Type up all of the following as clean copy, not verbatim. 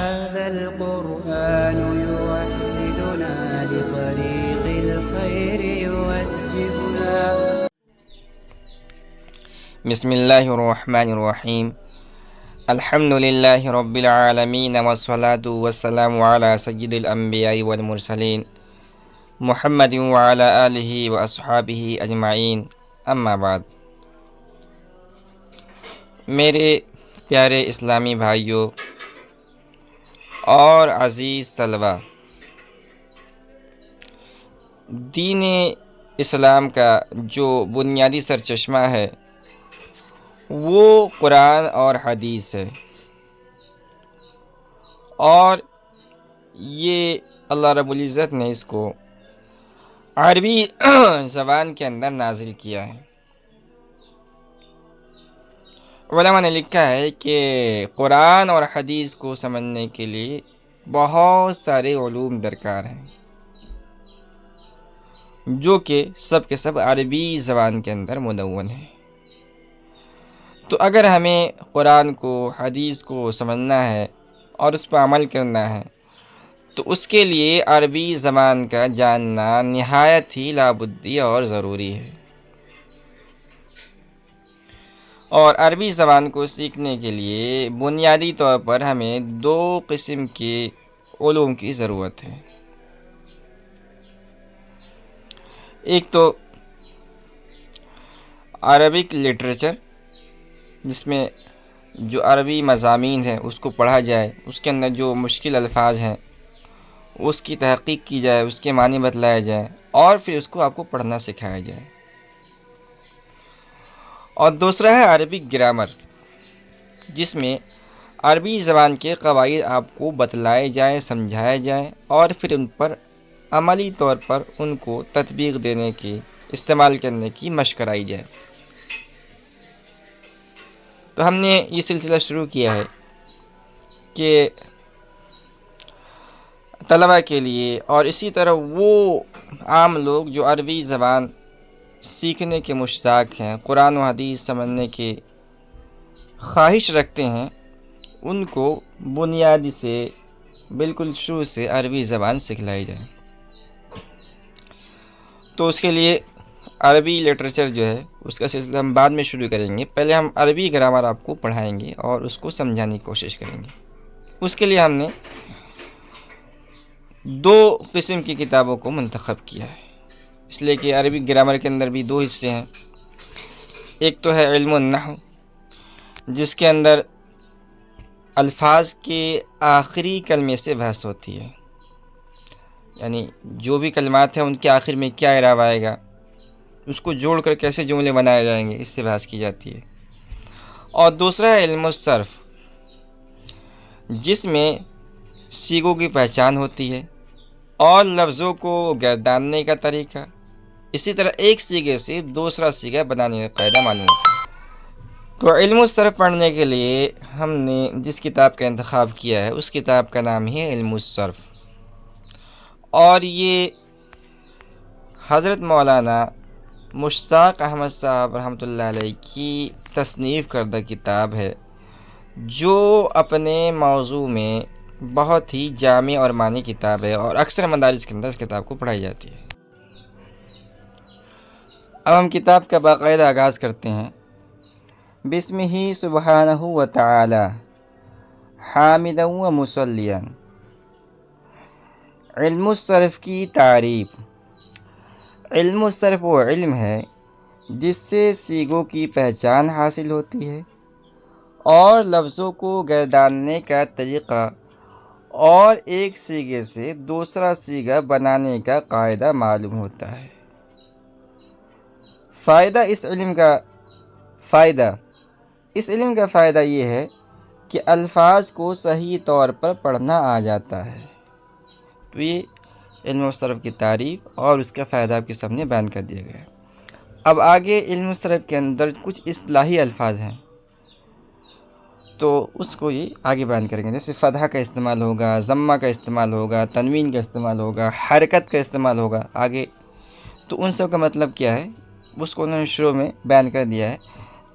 هذا القرآن يوحدنا لطريق الخير يوجهنا. بسم الله الرحمن الرحيم. الحمد لله رب العالمين والصلاة والسلام على سيد الأنبياء والمرسلين محمد وعلى آله وأصحابه أجمعين. اما بعد. میرے پیارے اسلامی بھائیوں اور عزیز طلبہ، دین اسلام کا جو بنیادی سرچشمہ ہے وہ قرآن اور حدیث ہے، اور یہ اللہ رب العزت نے اس کو عربی زبان کے اندر نازل کیا ہے۔ علماء نے لکھا ہے کہ قرآن اور حدیث کو سمجھنے کے لیے بہت سارے علوم درکار ہیں، جو کہ سب کے سب عربی زبان کے اندر مدون ہیں۔ تو اگر ہمیں قرآن کو، حدیث کو سمجھنا ہے اور اس پر عمل کرنا ہے تو اس کے لیے عربی زبان کا جاننا نہایت ہی لابدی اور ضروری ہے۔ اور عربی زبان کو سیکھنے کے لیے بنیادی طور پر ہمیں دو قسم کے علوم کی ضرورت ہے۔ ایک تو عربک لٹریچر، جس میں جو عربی مضامین ہیں اس کو پڑھا جائے، اس کے اندر جو مشکل الفاظ ہیں اس کی تحقیق کی جائے، اس کے معنی بتلائے جائیں، اور پھر اس کو آپ کو پڑھنا سکھایا جائے۔ اور دوسرا ہے عربک گرامر، جس میں عربی زبان کے قواعد آپ کو بتلائے جائیں، سمجھائے جائیں، اور پھر ان پر عملی طور پر ان کو تطبیق دینے کی، استعمال کرنے کی مشق کرائی جائے۔ تو ہم نے یہ سلسلہ شروع کیا ہے کہ طلبہ کے لیے اور اسی طرح وہ عام لوگ جو عربی زبان سیکھنے کے مشتاق ہیں، قرآن و حدیث سمجھنے کی خواہش رکھتے ہیں، ان کو بنیادی سے بالکل شروع سے عربی زبان سکھلائی جائے۔ تو اس کے لیے عربی لٹریچر جو ہے اس کا سلسلہ ہم بعد میں شروع کریں گے۔ پہلے ہم عربی گرامر آپ کو پڑھائیں گے اور اس کو سمجھانے کی کوشش کریں گے۔ اس کے لیے ہم نے دو قسم کی کتابوں کو منتخب کیا ہے، اس لیے کہ عربی گرامر کے اندر بھی دو حصے ہیں۔ ایک تو ہے علم النحو، جس کے اندر الفاظ کے آخری کلمے سے بحث ہوتی ہے، یعنی جو بھی کلمات ہیں ان کے آخر میں کیا اعراب آئے گا، اس کو جوڑ کر کیسے جملے بنائے جائیں گے، اس سے بحث کی جاتی ہے۔ اور دوسرا ہے علم الصرف، جس میں صیغوں کی پہچان ہوتی ہے اور لفظوں کو گرداننے کا طریقہ، اسی طرح ایک صیغے سے دوسرا صیغہ بنانے کا قاعدہ معلوم ہوتا ہے۔ تو علم الصرف پڑھنے کے لیے ہم نے جس کتاب کا انتخاب کیا ہے اس کتاب کا نام ہے علم الصرف، اور یہ حضرت مولانا مشتاق احمد صاحب رحمۃ اللہ علیہ کی تصنیف کردہ کتاب ہے، جو اپنے موضوع میں بہت ہی جامع اور معنی کتاب ہے، اور اکثر مدارس کے اندر اس کتاب کو پڑھائی جاتی ہے۔ اب ہم کتاب کا باقاعدہ آغاز کرتے ہیں۔ بسمہ سبحانہ و تعالی حامدا و مصلیا۔ علم الصرف کی تعریف۔ علم الصرف وہ علم ہے جس سے صیغوں کی پہچان حاصل ہوتی ہے اور لفظوں کو گرداننے کا طریقہ اور ایک صیغے سے دوسرا صیغہ بنانے کا قاعدہ معلوم ہوتا ہے۔ اس علم کا فائدہ یہ ہے کہ الفاظ کو صحیح طور پر پڑھنا آ جاتا ہے۔ تو یہ علم الصرف کی تعریف اور اس کا فائدہ آپ کے سامنے بیان کر دیا گیا ہے۔ اب آگے علم الصرف کے اندر کچھ اصطلاحی الفاظ ہیں، تو اس کو یہ آگے بیان کریں گے، جیسے فتحہ کا استعمال ہوگا، ضمہ کا استعمال ہوگا، تنوین کا استعمال ہوگا، حرکت کا استعمال ہوگا آگے۔ تو ان سب کا مطلب کیا ہے اس کو انہوں نے شروع میں بیان کر دیا ہے،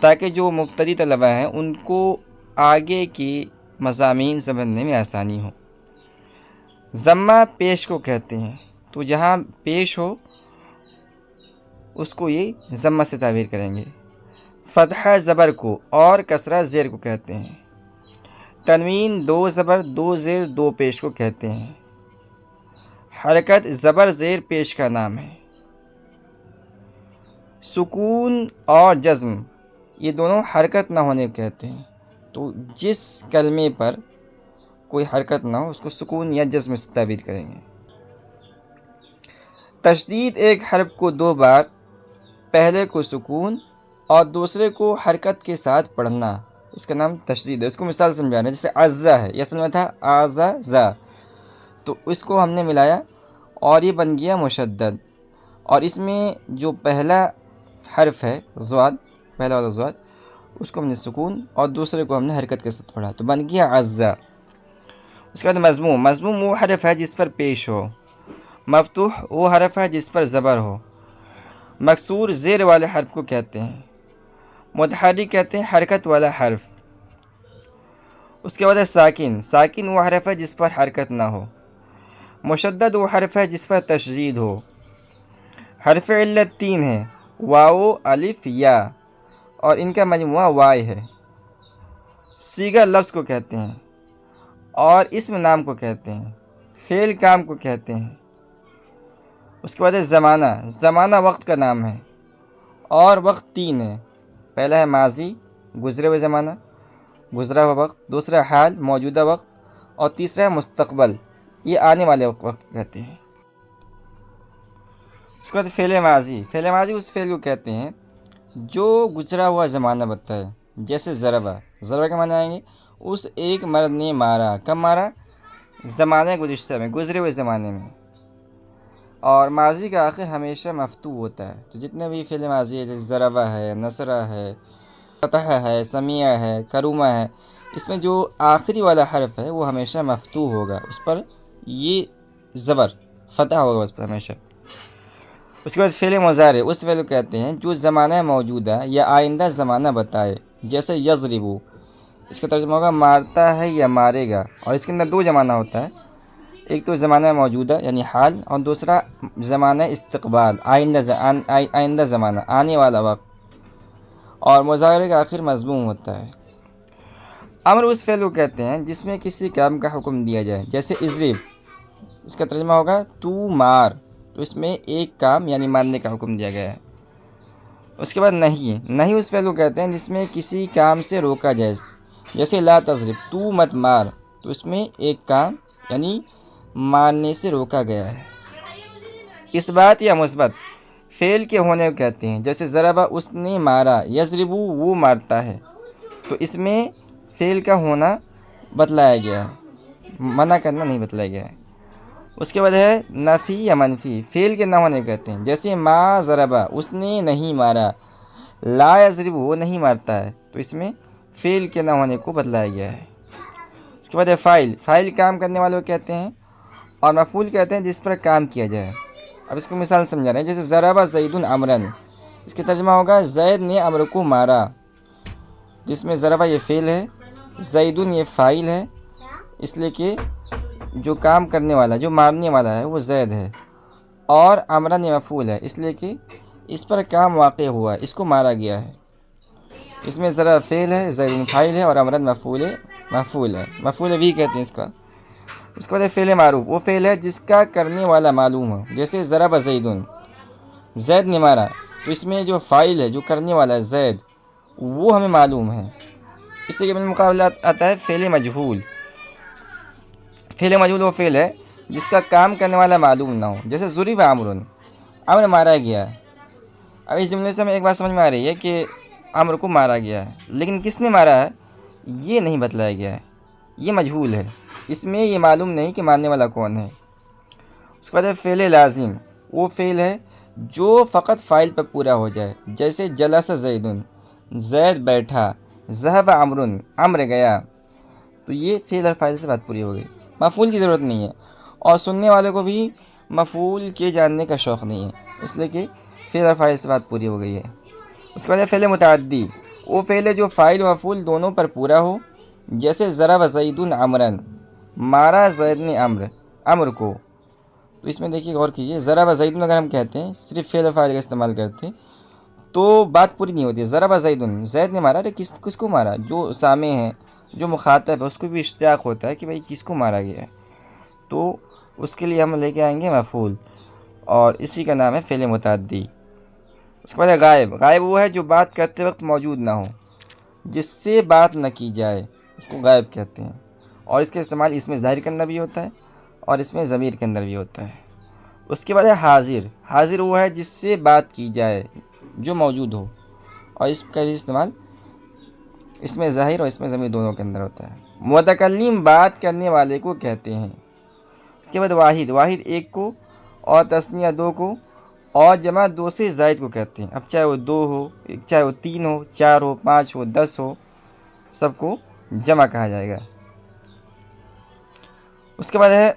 تاکہ جو مبتدی طلبہ ہیں ان کو آگے کی مضامین سمجھنے میں آسانی ہو۔ ضمہ پیش کو کہتے ہیں، تو جہاں پیش ہو اس کو یہ ضمہ سے تعبیر کریں گے۔ فتحہ زبر کو اور کسرہ زیر کو کہتے ہیں۔ تنوین دو زبر دو زیر دو پیش کو کہتے ہیں۔ حرکت زبر زیر پیش کا نام ہے۔ سکون اور جزم یہ دونوں حرکت نہ ہونے کو کہتے ہیں، تو جس کلمے پر کوئی حرکت نہ ہو اس کو سکون یا جزم سے تعبیر کریں گے۔ تشدید ایک حرف کو دو بار، پہلے کو سکون اور دوسرے کو حرکت کے ساتھ پڑھنا، اس کا نام تشدید ہے۔ اس کو مثال سمجھا رہے ہیں، جیسے عزا ہے، یہ اصل میں تھا آزا زا، تو اس کو ہم نے ملایا اور یہ بن گیا مشدد، اور اس میں جو پہلا حرف ہے زواد، پہلا والا زواد، اس کو ہم نے سکون اور دوسرے کو ہم نے حرکت کے ساتھ پڑھا تو بن گیا عزا۔ اس کے بعد مضموم، مضموم وہ حرف ہے جس پر پیش ہو۔ مفتوح وہ حرف ہے جس پر زبر ہو۔ مکسور زیر والے حرف کو کہتے ہیں۔ متحرک کہتے ہیں حرکت والا حرف۔ اس کے بعد ہے ساکن، ساکن وہ حرف ہے جس پر حرکت نہ ہو۔ مشدد وہ حرف ہے جس پر تشدید ہو۔ حرف علت تین ہیں، واو، الف، یا، اور ان کا مجموعہ وائے ہے۔ صیغہ لفظ کو کہتے ہیں اور اسم نام کو کہتے ہیں، فعل کام کو کہتے ہیں۔ اس کے بعد ہے زمانہ، زمانہ وقت کا نام ہے اور وقت تین ہے، پہلا ہے ماضی گزرے ہوئے زمانہ، گزرا ہوا وقت، دوسرا حال موجودہ وقت، اور تیسرا ہے مستقبل، یہ آنے والے وقت کہتے ہیں۔ اس کے بعد فعل ماضی، فعل ماضی اس فعل کو کہتے ہیں جو گزرا ہوا زمانہ بتائے، جیسے ضربہ، ضربہ کے معنی آئیں گے اس ایک مرد نے مارا، کب مارا؟ زمانہ گزشتہ میں، گزرے ہوئے زمانے میں۔ اور ماضی کا آخر ہمیشہ مفتوح ہوتا ہے، تو جتنے بھی فعل ماضی ہے جیسے ضربہ ہے، نصرہ ہے، فتح ہے، سمیع ہے، کرومہ ہے، اس میں جو آخری والا حرف ہے وہ ہمیشہ مفتوح ہوگا، اس پر یہ زبر فتح ہوگا اس پر ہمیشہ۔ اس کے بعد فعل مضارع اس فعل کو کہتے ہیں جو زمانہ موجودہ یا آئندہ زمانہ بتائے، جیسے یضربو، اس کا ترجمہ ہوگا مارتا ہے یا مارے گا، اور اس کے اندر دو زمانہ ہوتا ہے، ایک تو زمانہ موجودہ یعنی حال، اور دوسرا زمانہ استقبال، آئندہ زمانہ، آنے والا وقت، اور مضارع کا آخر مضموم ہوتا ہے۔ امر اس فعل کو کہتے ہیں جس میں کسی کام کا حکم دیا جائے، جیسے اضرب، اس کا ترجمہ ہوگا تو مار، تو اس میں ایک کام یعنی مارنے کا حکم دیا گیا ہے۔ اس کے بعد نہیں، نہیں اس فعل کو کہتے ہیں جس میں کسی کام سے روکا جائے، جیسے لا تضرب، تو مت مار، تو اس میں ایک کام یعنی مارنے سے روکا گیا ہے۔ اثبات یا مثبت فعل کے ہونے کو کہتے ہیں، جیسے ضربہ اس نے مارا، یضربو وہ مارتا ہے، تو اس میں فعل کا ہونا بتلایا گیا ہے، منع کرنا نہیں بتلایا گیا ہے۔ اس کے بعد ہے نفی یا منفی فعل کے نہ ہونے کو کہتے ہیں، جیسے ما ضربہ اس نے نہیں مارا، لا یضرب وہ نہیں مارتا ہے، تو اس میں فعل کے نہ ہونے کو بتلایا گیا ہے۔ اس کے بعد ہے فاعل، فاعل کام کرنے والے کو کہتے ہیں، اور مفعول کہتے ہیں جس پر کام کیا جائے۔ اب اس کو مثال سمجھا رہے ہیں، جیسے ضربہ زید عمرن، اس کا ترجمہ ہوگا زید نے عمرو کو مارا، جس میں ضربہ یہ فعل ہے، زیدن یہ فاعل ہے، اس لیے کہ جو کام کرنے والا جو مارنے والا ہے وہ زید ہے، اور عمرن یہ مفعول ہے، اس لیے کہ اس پر کام واقع ہوا، اس کو مارا گیا ہے۔ اس میں ذرا فعل ہے، زیدن فاعل ہے، اور عمرن مفعول ہے، مفعول بھی کہتے ہیں اس کا۔ اس کے بعد فعل معروف وہ فعل ہے جس کا کرنے والا معلوم ہو، جیسے ضرب زیدن، زید نے مارا، تو اس میں جو فاعل ہے جو کرنے والا ہے زید وہ ہمیں معلوم ہے، اس لیے کہ مقابلہ آتا ہے فعل مجہول۔ فعل مجہول وہ فعل ہے جس کا کام کرنے والا معلوم نہ ہو، جیسے ضرب عمرو، عمرو مارا گیا۔ اب اس جملے سے ہمیں ایک بات سمجھ میں آ رہی ہے کہ عمرو کو مارا گیا ہے، لیکن کس نے مارا ہے یہ نہیں بتلایا گیا ہے، یہ مجہول ہے، اس میں یہ معلوم نہیں کہ مارنے والا کون ہے۔ اس کے بعد فعل لازم وہ فعل ہے جو فقط فاعل پر پورا ہو جائے، جیسے جلس زیدن، زید بیٹھا، ذهب عمرو، عمرو گیا، تو یہ فعل اور فاعل سے بات پوری ہو گئی، مفعول کی ضرورت نہیں ہے، اور سننے والے کو بھی مفعول کے جاننے کا شوق نہیں ہے، اس لیے کہ فعل اور فاعل سے بات پوری ہو گئی ہے۔ اس کے بعد فعل متعدی وہ فعل ہے جو فاعل و مفعول دونوں پر پورا ہو، جیسے ضرب زید عمرن، مارا زید نے عمر کو. تو اس میں دیکھیے غور کیجیے، ضرب زید اگر ہم کہتے ہیں صرف فعل و فاعل کا استعمال کرتے ہیں تو بات پوری نہیں ہوتی. ضرب زید نے مارا، ارے کس کو مارا؟ جو سامع ہے، جو مخاطب ہے، اس کو بھی اشتیاق ہوتا ہے کہ بھائی کس کو مارا گیا ہے. تو اس کے لیے ہم لے کے آئیں گے مفعول، اور اسی کا نام ہے فعل متعدی. اس کے بعد ہے غائب. غائب وہ ہے جو بات کرتے وقت موجود نہ ہو، جس سے بات نہ کی جائے، اس کو غائب کہتے ہیں. اور اس کا استعمال اس میں ظاہر کے اندر بھی ہوتا ہے اور اس میں ضمیر کے اندر بھی ہوتا ہے. اس کے بعد ہے حاضر. حاضر وہ ہے جس سے بات کی جائے، جو موجود ہو، اور اس کا بھی استعمال اس میں ظاہر اور اس میں ضمیر دونوں کے اندر ہوتا ہے. متکلم بات کرنے والے کو کہتے ہیں. اس کے بعد واحد. واحد ایک کو اور تثنیہ دو کو اور جمع دو سے زائد کو کہتے ہیں. اب چاہے وہ دو ہو، چاہے وہ تین ہو، چار ہو، پانچ ہو، 10 ہو، سب کو جمع کہا جائے گا. اس کے بعد ہے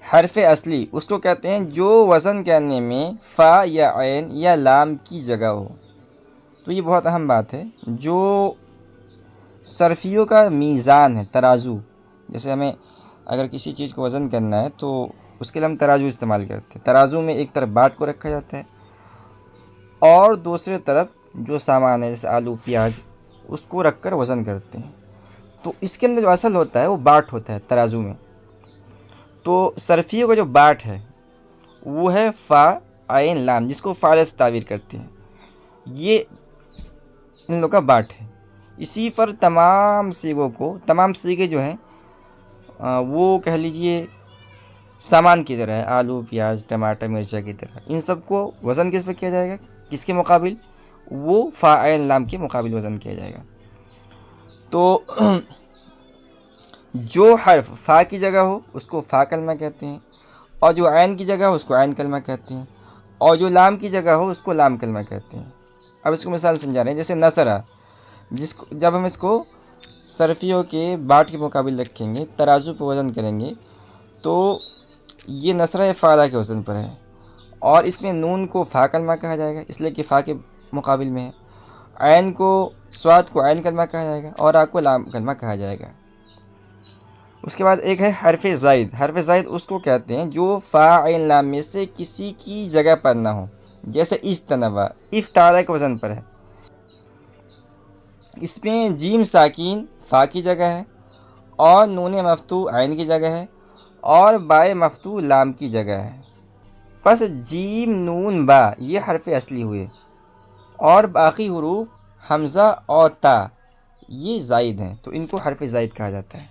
حرف اصلی. اس کو کہتے ہیں جو وزن کرنے میں فا یا عین یا لام کی جگہ ہو. تو یہ بہت اہم بات ہے. جو صرفیوں کا میزان ہے، ترازو، جیسے ہمیں اگر کسی چیز کو وزن کرنا ہے تو اس کے لیے ہم ترازو استعمال کرتے ہیں. ترازو میں ایک طرف باٹ کو رکھا جاتا ہے اور دوسرے طرف جو سامان ہے جیسے آلو، پیاز، اس کو رکھ کر وزن کرتے ہیں. تو اس کے اندر جو اصل ہوتا ہے وہ باٹ ہوتا ہے ترازو میں. تو صرفیوں کا جو باٹ ہے وہ ہے فا عین لام، جس کو فاعل سے تعبیر کرتے ہیں. یہ ان لوگوں کا باٹ ہے. اسی پر تمام سیغے جو ہیں وہ کہہ لیجئے سامان کی طرح ہے، آلو، پیاز، ٹماٹر، مرچا کی طرح. ان سب کو وزن کس پہ کیا جائے گا؟ کس کے مقابل؟ وہ فا عین لام کے مقابل وزن کیا جائے گا. تو جو حرف فا کی جگہ ہو اس کو فا کلمہ کہتے ہیں، اور جو عین کی جگہ ہو اس کو عین کلمہ کہتے ہیں، اور جو لام کی جگہ ہو اس کو لام کلمہ کہتے ہیں. اب اس کو مثال سمجھا رہے ہیں. جیسے نصرہ، جب ہم اس کو صرفیوں کے باٹ کے مقابل رکھیں گے، ترازو پہ وزن کریں گے، تو یہ نصرہ فعلہ کے وزن پر ہے، اور اس میں نون کو فا کلمہ کہا جائے گا اس لیے کہ فا کے مقابل میں ہے. عین کو، صاد کو عین کلمہ کہا جائے گا، اور آ کو لام کلمہ کہا جائے گا. اس کے بعد ایک ہے حرف زائد. حرف زائد اس کو کہتے ہیں جو فا عین لام میں سے کسی کی جگہ پر نہ ہو. جیسے اجتنبا، افطارہ کے وزن پر ہے. اس میں جیم ساکین فا کی جگہ ہے، اور نون مفتوح عین کی جگہ ہے، اور بائے مفتوح لام کی جگہ ہے. پس جیم، نون، با یہ حرف اصلی ہوئے، اور باقی حروف حمزہ اور تا یہ زائد ہیں، تو ان کو حرف زائد کہا جاتا ہے.